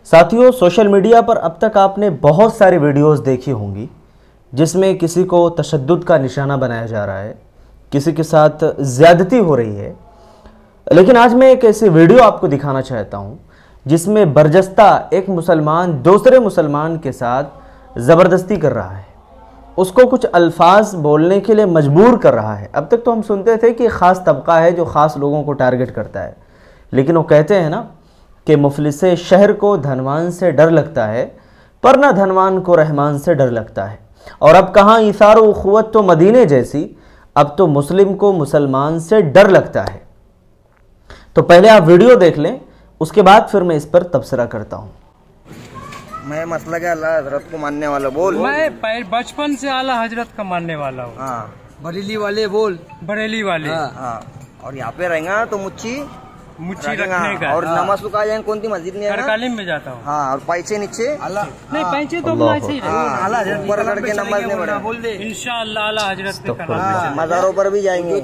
ساتھیوں، social media پر اب تک آپ نے بہت ساری ویڈیوز دیکھی ہوں گی جس میں کسی کو تشدد کا نشانہ بنایا جا رہا ہے، کسی کے ساتھ زیادتی ہو رہی ہے۔ لیکن آج میں ایک ایسی ویڈیو آپ کو دکھانا چاہتا ہوں جس میں برجستہ ایک مسلمان دوسرے مسلمان کے ساتھ زبردستی کر رہا ہے، اس کو کچھ الفاظ بولنے کے لیے مجبور کر رہا ہے۔ اب تک تو ہم سنتے تھے کہ خاص طبقہ ہے جو خاص لوگوں کو ٹارگٹ کرتا ہے، لیکن وہ کہتے ہیں نا کہ مفلس شہر کو دھنوان سے ڈر لگتا ہے، پر نہ دھنوان کو رحمان سے ڈر لگتا ہے۔ اور اب کہاں ایثار و اخوت تو مدینے جیسی، اب تو مسلم کو مسلمان سے ڈر لگتا ہے۔ تو پہلے آپ ویڈیو دیکھ لیں، اس کے بعد پھر میں اس پر تبصرہ کرتا ہوں۔ میں مسلک اعلیٰ حضرت کو ماننے والا بول۔ میں بچپن سے اعلیٰ حضرت کا ماننے والا ہوں۔ ہاں بریلی والے بول، بریلی والے ہاں، اور یہاں پہ رہیں گا تو مچھی رکھنے کا، اور نماز کا جائیں کون سی مسجد میں کرکالم میں جاتا ہوں۔ ہاں، اور پیچھے نیچے نہیں پیچے تو ایسے ہی رہے، اوپر لڑ کے نماز نہیں پڑھا۔ انشاءاللہ اعلیٰ حضرت کے کلام۔ مزاروں پر بھی جائیں گے،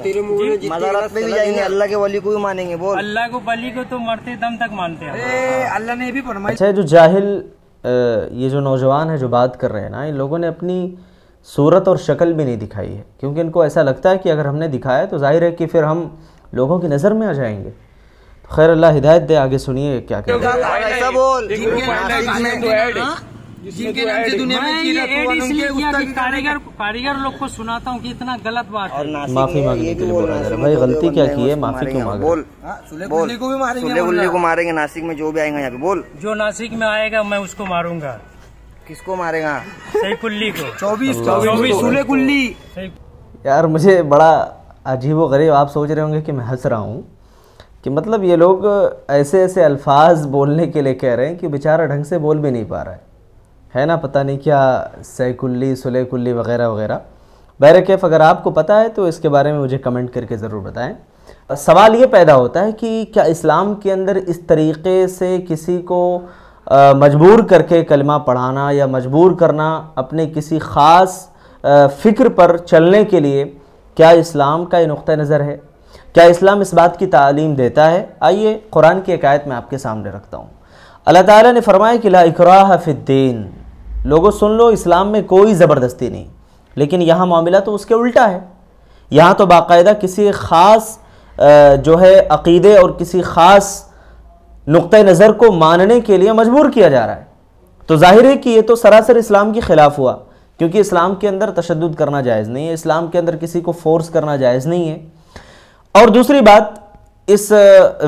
مزارات پہ بھی جائیں گے، اللہ کے ولی کو بھی مانیں گے۔ بول۔ اللہ کو ولی کو تو مرتے دم تک مانتے ہیں، اللہ نے بھی فرمایا۔ اچھا، جو جاہل یہ جو نوجوان ہے جو بات کر رہے ہیں نا، ان لوگوں نے اپنی صورت اور شکل بھی نہیں دکھائی ہے، کیونکہ ان کو ایسا لگتا ہے کہ اگر ہم نے دکھایا تو ظاہر ہے کہ پھر ہم لوگوں کی نظر میں آ جائیں گے۔ خیر اللہ ہدایت دے، آگے سنیے کیا کہہ رہے ہیں۔ ایسا بول۔ جن کے نام سے دنیا میں کاریگر لوگ کو سناتا ہوں کہ اتنا غلط بات ہے۔ معافی مانگنے کے لیے بولا جا رہا ہے۔ بھائی غلطی کیا کی ہے، معافی کیوں مانگ رہے ہیں؟ بول۔ سلے کو بھی ماریں سلے گلے کو ماریں گے، ناسک میں جو بھی آئیں گا یہاں پہ۔ بول۔ جو ناسک میں آئے گا میں اس کو ماروں گا۔ کس کو مارے گا؟ سیف کلی کو۔ 24 سلے کلی۔ یار مجھے بڑا عجیب و غریب، آپ سوچ رہے ہوں گے کہ میں ہنس رہا ہوں کہ مطلب یہ لوگ ایسے ایسے الفاظ بولنے کے لیے کہہ رہے ہیں کہ بیچارہ ڈھنگ سے بول بھی نہیں پا رہا ہے نا، پتہ نہیں کیا سی کلی سلے کلی وغیرہ وغیرہ۔ بہرکیف اگر آپ کو پتہ ہے تو اس کے بارے میں مجھے کمنٹ کر کے ضرور بتائیں۔ سوال یہ پیدا ہوتا ہے کہ کیا اسلام کے اندر اس طریقے سے کسی کو مجبور کر کے کلمہ پڑھانا یا مجبور کرنا اپنے کسی خاص فکر پر چلنے کے لیے، کیا اسلام کا یہ نقطہ نظر ہے؟ کیا اسلام اس بات کی تعلیم دیتا ہے؟ آئیے قرآن کی ایک آیت میں آپ کے سامنے رکھتا ہوں۔ اللہ تعالیٰ نے فرمایا کہ لا اکراہ فی الدین، لوگوں سن لو، اسلام میں کوئی زبردستی نہیں۔ لیکن یہاں معاملہ تو اس کے الٹا ہے، یہاں تو باقاعدہ کسی خاص جو ہے عقیدے اور کسی خاص نقطہ نظر کو ماننے کے لیے مجبور کیا جا رہا ہے۔ تو ظاہر ہے کہ یہ تو سراسر اسلام کے خلاف ہوا، کیونکہ اسلام کے اندر تشدد کرنا جائز نہیں ہے، اسلام کے اندر کسی کو فورس کرنا جائز نہیں ہے۔ اور دوسری بات، اس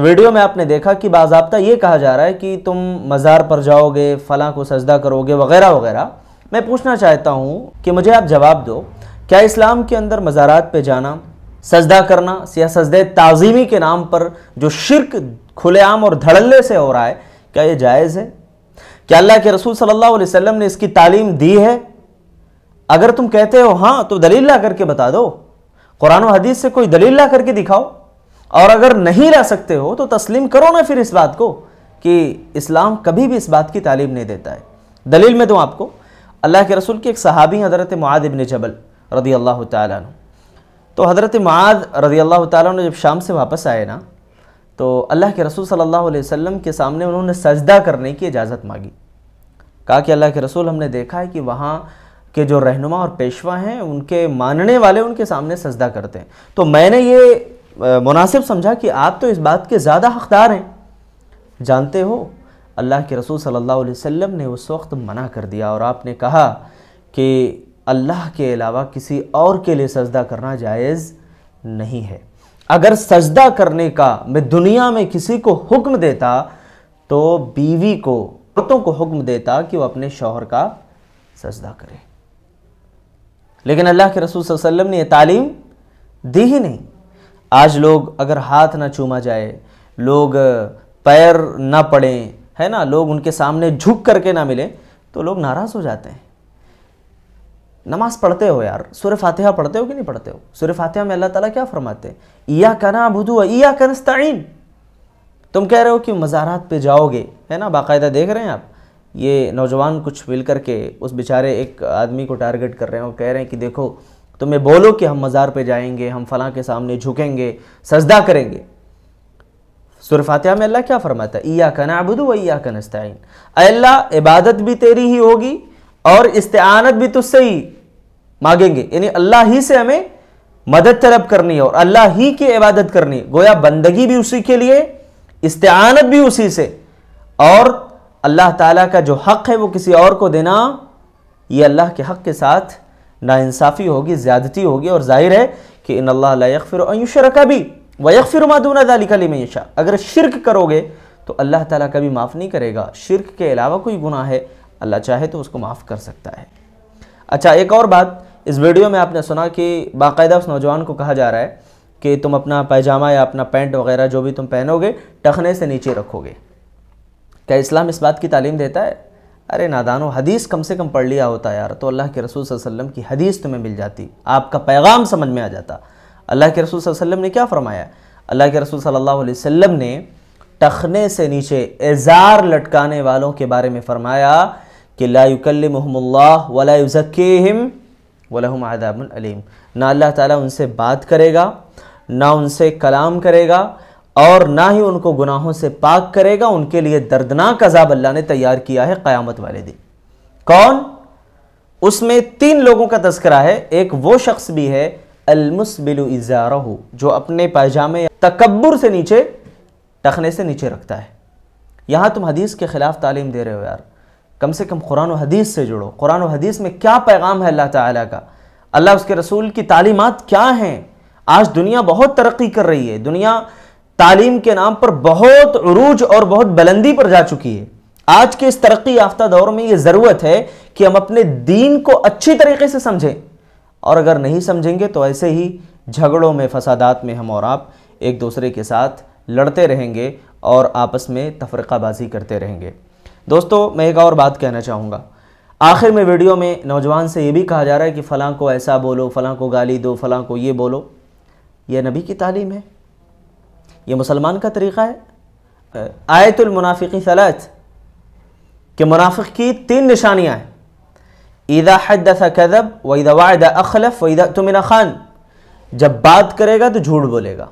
ویڈیو میں آپ نے دیکھا کہ باضابطہ یہ کہا جا رہا ہے کہ تم مزار پر جاؤ گے، فلاں کو سجدہ کرو گے وغیرہ وغیرہ۔ میں پوچھنا چاہتا ہوں کہ مجھے آپ جواب دو، کیا اسلام کے اندر مزارات پہ جانا، سجدہ کرنا یا سجدہ تعظیمی کے نام پر جو شرک کھلے عام اور دھڑلے سے ہو رہا ہے، کیا یہ جائز ہے؟ کیا اللہ کے رسول صلی اللہ علیہ وسلم نے اس کی تعلیم دی ہے؟ اگر تم کہتے ہو ہاں تو دلیل لا کر کے بتا دو، قرآن و حدیث سے کوئی دلیل لا کر کے دکھاؤ۔ اور اگر نہیں لا سکتے ہو تو تسلیم کرو نا پھر اس بات کو کہ اسلام کبھی بھی اس بات کی تعلیم نہیں دیتا ہے۔ دلیل میں دوں آپ کو، اللہ کے رسول کے ایک صحابی حضرت معاذ بن جبل رضی اللہ تعالیٰ عنہ، تو حضرت معاذ رضی اللہ تعالیٰ عنہ جب شام سے واپس آئے نا، تو اللہ کے رسول صلی اللہ علیہ وسلم کے سامنے انہوں نے سجدہ کرنے کی اجازت مانگی۔ کہا کہ اللہ کے رسول، ہم نے دیکھا ہے کہ وہاں کہ جو رہنما اور پیشوا ہیں، ان کے ماننے والے ان کے سامنے سجدہ کرتے ہیں، تو میں نے یہ مناسب سمجھا کہ آپ تو اس بات کے زیادہ حقدار ہیں۔ جانتے ہو اللہ کے رسول صلی اللہ علیہ وسلم نے اس وقت منع کر دیا، اور آپ نے کہا کہ اللہ کے علاوہ کسی اور کے لیے سجدہ کرنا جائز نہیں ہے۔ اگر سجدہ کرنے کا میں دنیا میں کسی کو حکم دیتا تو بیوی کو، عورتوں کو حکم دیتا کہ وہ اپنے شوہر کا سجدہ کرے، لیکن اللہ کے رسول صلی اللہ علیہ وسلم نے یہ تعلیم دی ہی نہیں۔ آج لوگ اگر ہاتھ نہ چوما جائے، لوگ پیر نہ پڑیں، ہے نا، لوگ ان کے سامنے جھک کر کے نہ ملیں تو لوگ ناراض ہو جاتے ہیں۔ نماز پڑھتے ہو یار، سورہ فاتحہ پڑھتے ہو کہ نہیں پڑھتے ہو؟ سورہ فاتحہ میں اللہ تعالیٰ کیا فرماتے ہیں؟ ایاک نعبد و ایاک نستعین۔ تم کہہ رہے ہو کہ مزارات پہ جاؤ گے، ہے نا، باقاعدہ دیکھ رہے ہیں آپ، یہ نوجوان کچھ مل کر کے اس بیچارے ایک آدمی کو ٹارگٹ کر رہے ہیں اور کہہ رہے ہیں کہ دیکھو تمہیں بولو کہ ہم مزار پہ جائیں گے، ہم فلاں کے سامنے جھکیں گے، سجدہ کریں گے۔ سورہ فاتحہ میں اللہ کیا فرماتا ہے؟ ایاک نعبد و ایاک نستعین، اے اللہ عبادت بھی تیری ہی ہوگی اور استعانت بھی تجھ سے ہی مانگیں گے، یعنی اللہ ہی سے ہمیں مدد طلب کرنی ہے اور اللہ ہی کی عبادت کرنی ہے، گویا بندگی بھی اسی کے لیے، استعانت بھی اسی سے، اور اللہ تعالیٰ کا جو حق ہے وہ کسی اور کو دینا، یہ اللہ کے حق کے ساتھ ناانصافی ہوگی، زیادتی ہوگی، اور ظاہر ہے کہ ان اللہ لا یغفر ان یشرک بہ ویغفر ما دون ذلک لمن یشاء، اگر شرک کرو گے تو اللہ تعالیٰ کبھی معاف نہیں کرے گا، شرک کے علاوہ کوئی گناہ ہے اللہ چاہے تو اس کو معاف کر سکتا ہے۔ اچھا، ایک اور بات، اس ویڈیو میں آپ نے سنا کہ باقاعدہ اس نوجوان کو کہا جا رہا ہے کہ تم اپنا پیجامہ یا اپنا پینٹ وغیرہ جو بھی تم پہنو گے ٹخنے سے نیچے رکھو گے۔ کیا اسلام اس بات کی تعلیم دیتا ہے؟ ارے نادانو، حدیث کم سے کم پڑھ لیا ہوتا یار، تو اللہ کے رسول صلی اللہ علیہ وسلم کی حدیث تمہیں مل جاتی، آپ کا پیغام سمجھ میں آ جاتا۔ اللہ کے رسول صلی اللہ علیہ وسلم نے کیا فرمایا؟ اللہ کے رسول صلی اللہ علیہ وسلم نے ٹخنے سے نیچے ازار لٹکانے والوں کے بارے میں فرمایا کہ لا یکلمہم اللہ ولا یزکیہم ولہم عذاب علیم، نہ اللہ تعالیٰ ان سے بات کرے گا، نہ ان سے کلام کرے گا، اور نہ ہی ان کو گناہوں سے پاک کرے گا، ان کے لیے دردناک عذاب اللہ نے تیار کیا ہے قیامت والے دن۔ کون؟ اس میں 3 لوگوں کا تذکرہ ہے۔ ایک وہ شخص بھی ہے المسبل ازارہ، جو اپنے پائجامے تکبر سے نیچے، ٹخنے سے نیچے رکھتا ہے۔ یہاں تم حدیث کے خلاف تعلیم دے رہے ہو یار، کم سے کم قرآن و حدیث سے جڑو۔ قرآن و حدیث میں کیا پیغام ہے اللہ تعالیٰ کا، اللہ اس کے رسول کی تعلیمات کیا ہیں؟ آج دنیا بہت ترقی کر رہی ہے، دنیا تعلیم کے نام پر بہت عروج اور بہت بلندی پر جا چکی ہے۔ آج کے اس ترقی یافتہ دور میں یہ ضرورت ہے کہ ہم اپنے دین کو اچھی طریقے سے سمجھیں، اور اگر نہیں سمجھیں گے تو ایسے ہی جھگڑوں میں، فسادات میں ہم اور آپ ایک دوسرے کے ساتھ لڑتے رہیں گے اور آپس میں تفرقہ بازی کرتے رہیں گے۔ دوستو، میں ایک اور بات کہنا چاہوں گا۔ آخر میں ویڈیو میں نوجوان سے یہ بھی کہا جا رہا ہے کہ فلاں کو ایسا بولو، فلاں کو گالی دو، فلاں کو یہ بولو۔ یہ نبی کی تعلیم ہے؟ یہ مسلمان کا طریقہ ہے؟ آیت المنافقی 3 کہ منافق کی 3 نشانیاں ہیں: اذا حدث کذب واذا وعد اخلف واذا اؤتمن خان، جب بات کرے گا تو جھوٹ بولے گا،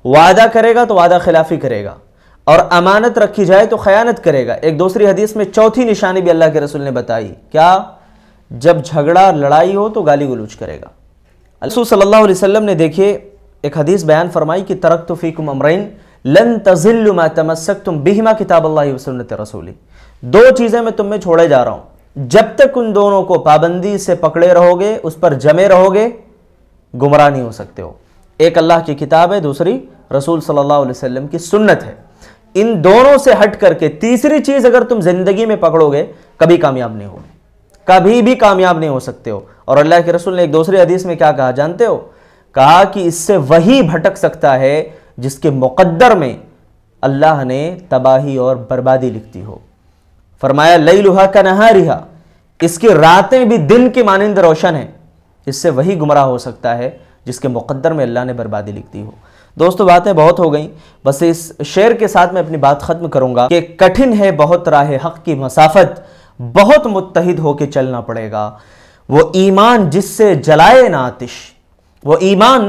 وعدہ کرے گا تو وعدہ خلافی کرے گا، اور امانت رکھی جائے تو خیانت کرے گا۔ ایک دوسری حدیث میں 4تھی نشانی بھی اللہ کے رسول نے بتائی، کیا؟ جب جھگڑا لڑائی ہو تو گالی گلوچ کرے گا۔ رسول صلی اللہ علیہ وسلم نے دیکھیے ایک حدیث بیان فرمائی کہ ترکت فیکم امرین لن تضلوا ما تمسکتم بہما کتاب اللہ و سنت رسولی، 2 چیزیں میں تم میں چھوڑے جا رہا ہوں، جب تک ان دونوں کو پابندی سے پکڑے رہو گے، اس پر جمے رہو گے، گمراہ نہیں ہو سکتے ہو۔ ایک اللہ کی کتاب ہے، دوسری رسول صلی اللہ علیہ وسلم کی سنت ہے۔ ان دونوں سے ہٹ کر کے تیسری چیز اگر تم زندگی میں پکڑو گے، کبھی کامیاب نہیں ہوگے، کبھی بھی کامیاب نہیں ہو سکتے ہو۔ اور اللہ کے رسول نے ایک دوسری حدیث میں کیا کہا جانتے ہو؟ کہا کہ اس سے وہی بھٹک سکتا ہے جس کے مقدر میں اللہ نے تباہی اور بربادی لکھتی ہو۔ فرمایا لیلھا کنہارھا، اس کی راتیں بھی دن کی مانند روشن ہیں، اس سے وہی گمراہ ہو سکتا ہے جس کے مقدر میں اللہ نے بربادی لکھتی ہو۔ دوستو، باتیں بہت ہو گئیں، بس اس شعر کے ساتھ میں اپنی بات ختم کروں گا کہ کٹھن ہے بہت راہ حق کی مسافت، بہت متحد ہو کے چلنا پڑے گا، وہ ایمان جس سے جلائے نہ آتش، وہ ایمان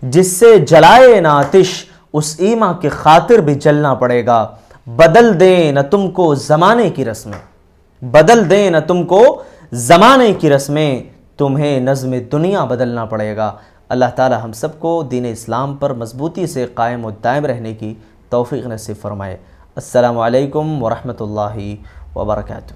جس سے جلائے نہ آتش، اس ایمان کی خاطر بھی جلنا پڑے گا۔ بدل دیں نہ تم کو زمانے کی رسمیں، بدل دیں نہ تم کو زمانے کی رسمیں، تمہیں نظم دنیا بدلنا پڑے گا۔ اللہ تعالی ہم سب کو دین اسلام پر مضبوطی سے قائم و دائم رہنے کی توفیق نصیب فرمائے۔ السلام علیکم ورحمۃ اللہ وبرکاتہ۔